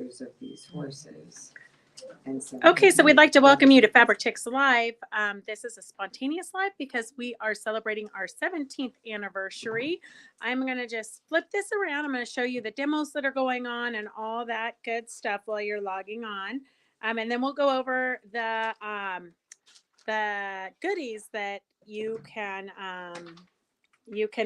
pictures of these horses. And so Okay, so we'd like to welcome you to Fabric Chicks Live. This is a spontaneous live because we are celebrating our 17th anniversary. I'm going to just flip this around. I'm going to show you the demos that are going on and all that good stuff while you're logging on. And then we'll go over the goodies that you can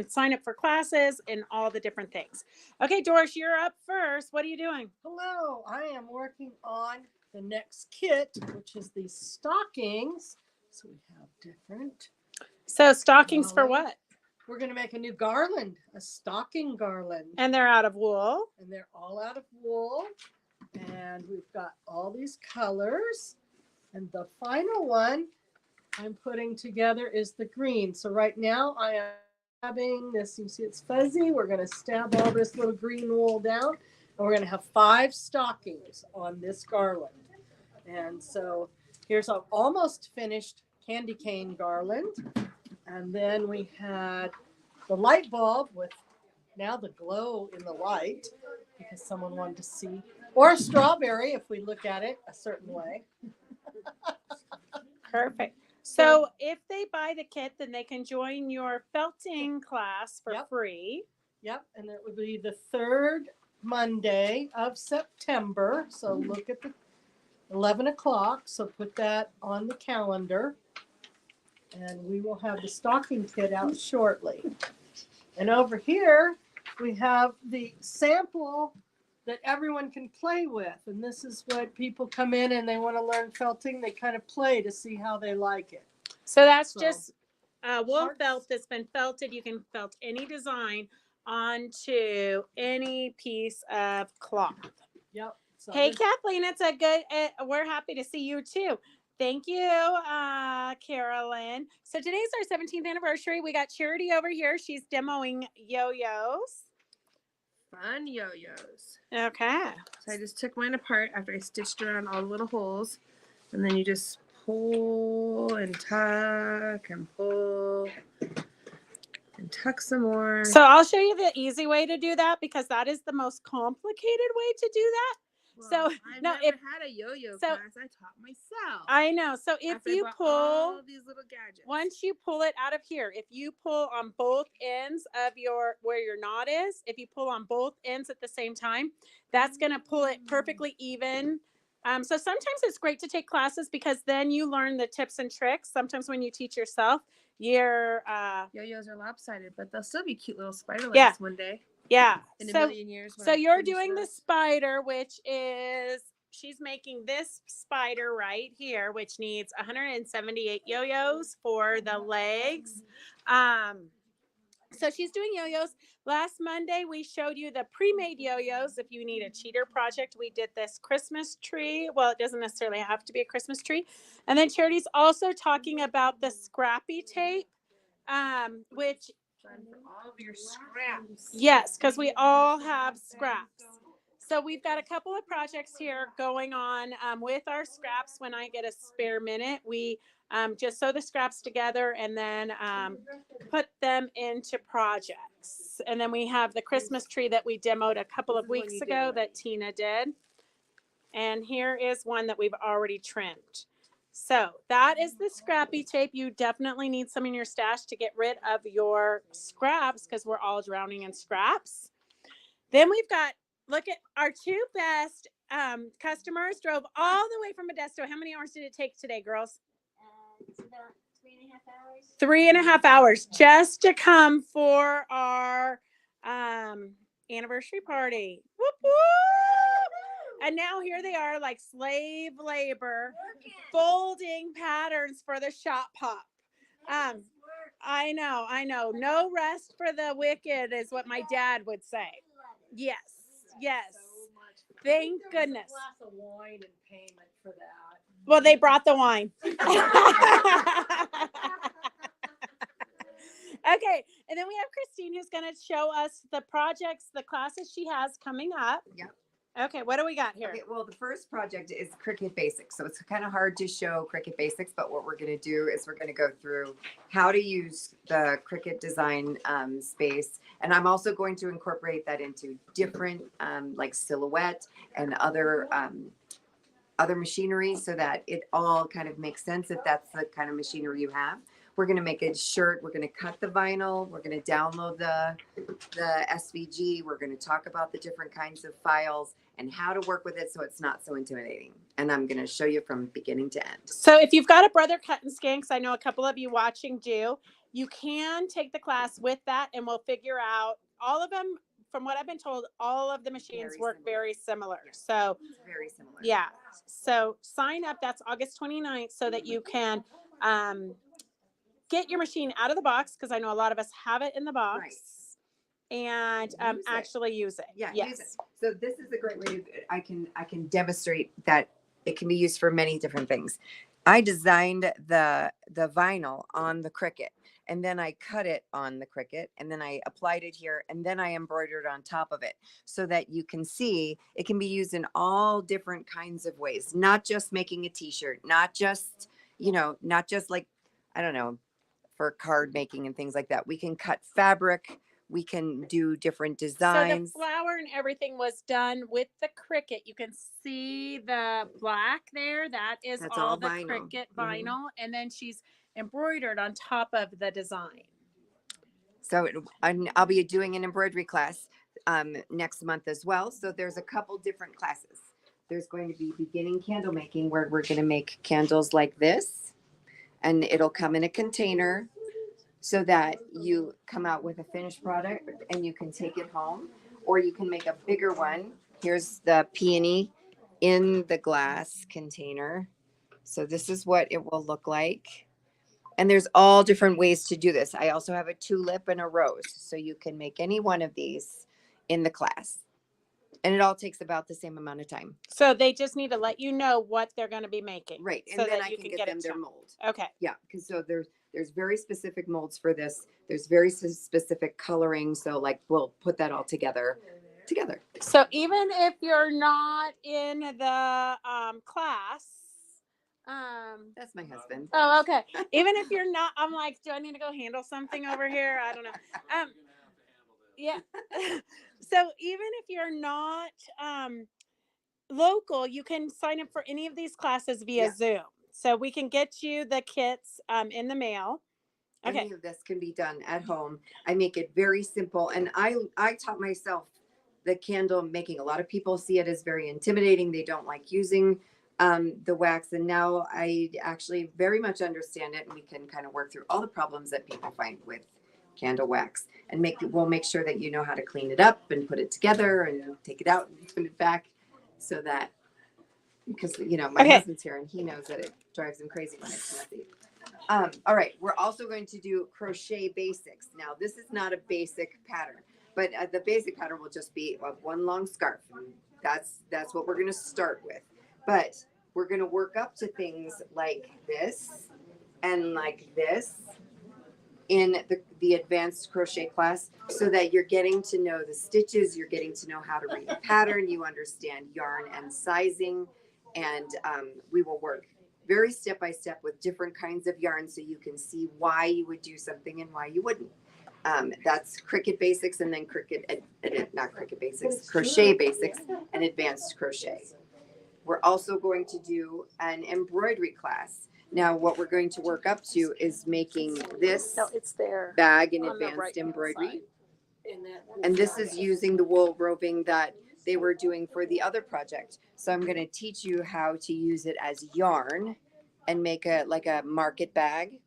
sign up for classes and all the different things. Okay, Doris, you're up first. What are you doing? Hello, I am working on the next kit, which is these stockings. So we have different. So stockings for what? We're going to make a new garland, a stocking garland. And they're out of wool. And they're all out of wool. And we've got all these colors. And the final one I'm putting together is the green. So right now I am stabbing this. You see it's fuzzy. We're going to stab all this little green wool down. And we're going to have 5 stockings on this garland. And so here's our almost finished candy cane garland. And then we had the light bulb with now the glow in the light because someone wanted to see. Or a strawberry if we look at it a certain way. Perfect. So if they buy the kit, then they can join your felting class for free. Yep. And it would be the 3rd Monday of September. So look at the 11 o'clock. So put that on the calendar. And we will have the stocking kit out shortly. And over here, we have the sample that everyone can play with. And this is what people come in and they want to learn felting. They kind of play to see how they like it. So that's just wool felt that's been felted. You can felt any design onto any piece of cloth. Yep. So hey, Kathleen, it's a good, we're happy to see you too. Thank you, Carolyn. So today's our 17th anniversary. We got Charity over here. She's demoing yo-yos. Fun yo-yos. Okay. So I just took mine apart after I stitched around all the little holes. And then you just pull and tuck and pull and tuck some more. So I'll show you the easy way to do that because that is the most complicated way to do that. Well, so I've never had a yo-yo class. I taught myself. I know. So if you pull all these little gadgets, once you pull it out of here, if you pull on both ends of where your knot is, if you pull on both ends at the same time, that's going to pull it perfectly even. So sometimes it's great to take classes because then you learn the tips and tricks. Sometimes when you teach yourself, your yo-yos are lopsided, but they'll still be cute little spider legs one day. Yeah. In a million years. So you're doing the spider, which is, she's making this spider right here, which needs 178 yo-yos for the legs. So she's doing yo-yos. Last Monday, we showed you the pre-made yo-yos. If you need a cheater project, we did this Christmas tree. Well, it doesn't necessarily have to be a Christmas tree. And then Charity's also talking about the scrappy tape, which... all of your scraps. Yes, because we all have scraps. So we've got a couple of projects here going on with our scraps. When I get a spare minute, we just sew the scraps together and then put them into projects. And then we have the Christmas tree that we demoed a couple of weeks ago that Tina did. And here is one that we've already trimmed. So that is the scrappy tape. You definitely need some in your stash to get rid of your scraps because we're all drowning in scraps. Then we've got, look at our 2 best customers drove all the way from Modesto. How many hours did it take today, girls? It's about 3.5 hours. 3.5 hours just to come for our anniversary party. Whoop, whoop. And now here they are like slave labor, folding patterns for the shop pop. I know. No rest for the wicked is what my dad would say. Yes. Thank goodness. A glass of wine in payment for that. Well, they brought the wine. Okay, and then we have Christine who's going to show us the projects, the classes she has coming up. Yep. Okay, what do we got here? Okay, well, the first project is Cricut Basics. So it's kind of hard to show Cricut Basics, but what we're going to do is we're going to go through how to use the Cricut design space. And I'm also going to incorporate that into different like Silhouette and other machinery so that it all kind of makes sense if that's the kind of machinery you have. We're going to make a shirt. We're going to cut the vinyl. We're going to download the SVG. We're going to talk about the different kinds of files and how to work with it so it's not so intimidating. And I'm going to show you from beginning to end. So if you've got a Brother Cut and Scan, because I know a couple of you watching do, you can take the class with that and we'll figure out all of them. From what I've been told, all of the machines work very similar. So It's very similar. yeah. So sign up. That's August 29th so that you can get your machine out of the box, because I know a lot of us have it in the box. Right. And Use it. actually use it. Yeah, Yes. use it. So this is a great way to, I can demonstrate that it can be used for many different things. I designed the vinyl on the Cricut, and then I cut it on the Cricut, and then I applied it here, and then I embroidered on top of it so that you can see it can be used in all different kinds of ways, not just making a t-shirt, not just, not just like, I don't know, for card making and things like that. We can cut fabric. We can do different designs. So the flower and everything was done with the Cricut. You can see the black there. That's all all the vinyl. Cricut Mhm. vinyl. And then she's embroidered on top of the design. So I'll be doing an embroidery class next month as well. So there's a couple different classes. There's going to be beginning candle making, where we're going to make candles like this, and it'll come in a container so that you come out with a finished product and you can take it home, or you can make a bigger one. Here's the peony in the glass container. So this is what it will look like. And there's all different ways to do this. I also have a tulip and a rose. So you can make any one of these in the class. And it all takes about the same amount of time. So they just need to let you know what they're going to be making. Right. And So then that I you can can get them it their shown. mold. Okay. Yeah. Because so there's very specific molds for this. There's very specific coloring. So like we'll put that all together. So even if you're not in the class, That's my husband. oh, okay. Even if you're not, I'm like, do I need to go handle something over here? I don't know. Yeah. So even if you're not local, you can sign up for any of these classes via Yeah. Zoom. So we can get you the kits in the mail. Okay. Any of this can be done at home. I make it very simple. And I taught myself the candle making. A lot of people see it as very intimidating. They don't like using the wax. And now I actually very much understand it. And we can kind of work through all the problems that people find with candle wax, and we'll make sure that you know how to clean it up and put it together and take it out and put it back, so that, because my husband's here and he knows that it drives him crazy when it's messy. All right, we're also going to do crochet basics. Now this is not a basic pattern, but the basic pattern will just be one long scarf. And that's what we're going to start with, but we're going to work up to things like this and like this in the advanced crochet class, so that you're getting to know the stitches, you're getting to know how to read the pattern, you understand yarn and sizing, and we will work very step by step with different kinds of yarn so you can see why you would do something and why you wouldn't. That's Cricut Basics, and then not Cricut Basics, Crochet Basics and Advanced Crochet. We're also going to do an embroidery class. Now, what we're going to work up to is making this No, it's there. bag in on the advanced right-hand embroidery. side. And this is using the wool roving that they were doing for the other project. So I'm going to teach you how to use it as yarn and make a market bag.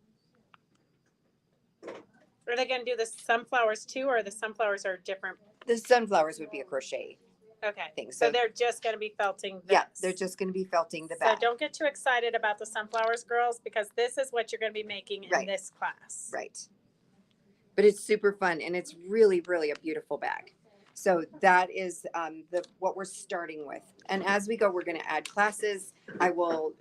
Are they going to do the sunflowers too, or the sunflowers are different? The sunflowers would be a crochet Okay. thing. So they're just going to be felting this. Yeah, they're just going to be felting the So bag. don't get too excited about the sunflowers, girls, because this is what you're going to be making in Right. this class. Right. But it's super fun, and it's really, really a beautiful bag. So that is what we're starting with. And as we go, we're going to add classes. I will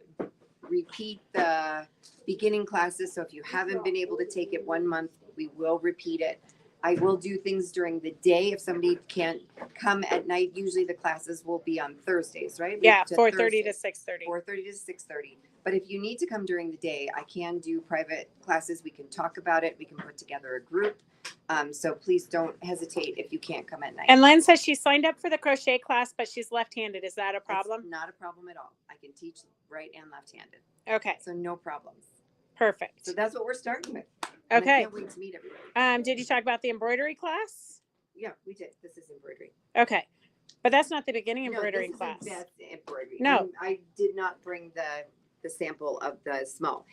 repeat the beginning classes. So if you haven't been able to take it 1 month, we will repeat it. I will do things during the day if somebody can't come at night. Usually the classes will be on Thursdays, right? We Yeah, have to 4:30 to Thursdays. 6:30. 4:30 to 6:30. But if you need to come during the day, I can do private classes. We can talk about it. We can put together a group. So please don't hesitate if you can't come at night. And Lynn says she signed up for the crochet class, but she's left-handed. Is that a It's problem? not a problem at all. I can teach right and left-handed. Okay, So no problems. perfect. So that's what we're starting with. And I Okay. can't wait to meet everybody. Did you talk about the embroidery class? Yeah, we did. This is embroidery. Okay, but that's not the beginning No, embroidery this is class. advanced embroidery. No. And I did not bring the sample of the small.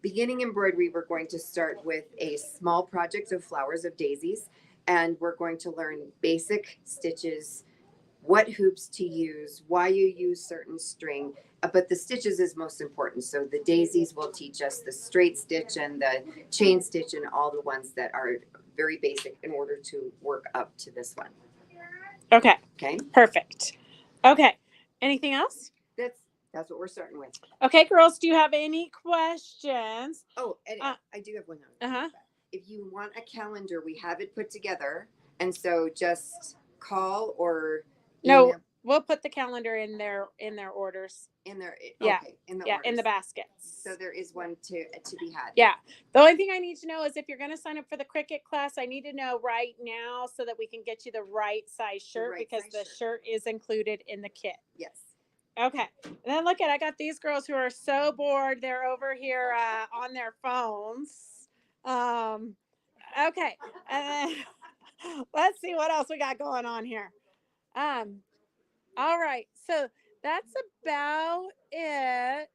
Beginning embroidery, we're going to start with a small project of flowers of daisies, and we're going to learn basic stitches, what hoops to use, why you use certain string. But the stitches is most important. So the daisies will teach us the straight stitch and the chain stitch and all the ones that are very basic in order to work up to this one. Okay, Okay, perfect. Okay, anything else? that's what we're starting with. Okay, girls, do you have any questions? Oh, and Uh, I do have one note. Uh-huh. If you want a calendar, we have it put together, and so just call or No, email we'll put the calendar in their orders. in there. Yeah. Okay, in the Yeah, in the orders. baskets. So there is one to be had. Yeah. The only thing I need to know is if you're going to sign up for the Cricut class, I need to know right now so that we can get you the right size shirt right because size the shirt. shirt is included in the kit. Yes. Okay. And then look at, I got these girls who are so bored. They're over here on their phones. Okay. And then, let's see what else we got going on here. All right. So that's about it.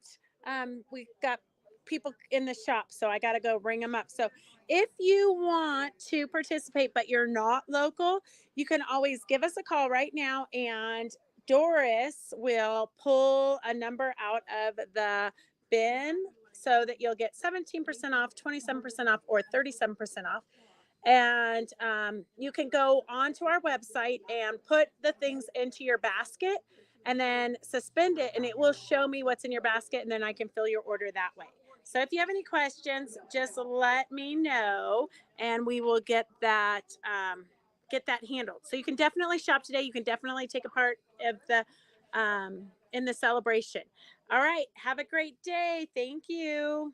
We've got people in the shop, so I got to go ring them up. So if you want to participate, but you're not local, you can always give us a call right now, and Doris will pull a number out of the bin so that you'll get 17% off, 27% off, or 37% off. And you can go onto our website and put the things into your basket and then suspend it, and it will show me what's in your basket, and then I can fill your order that way. So if you have any questions, just let me know, and we will get that handled. So you can definitely shop today. You can definitely take a part of the in the celebration. All right. Have a great day. Thank you.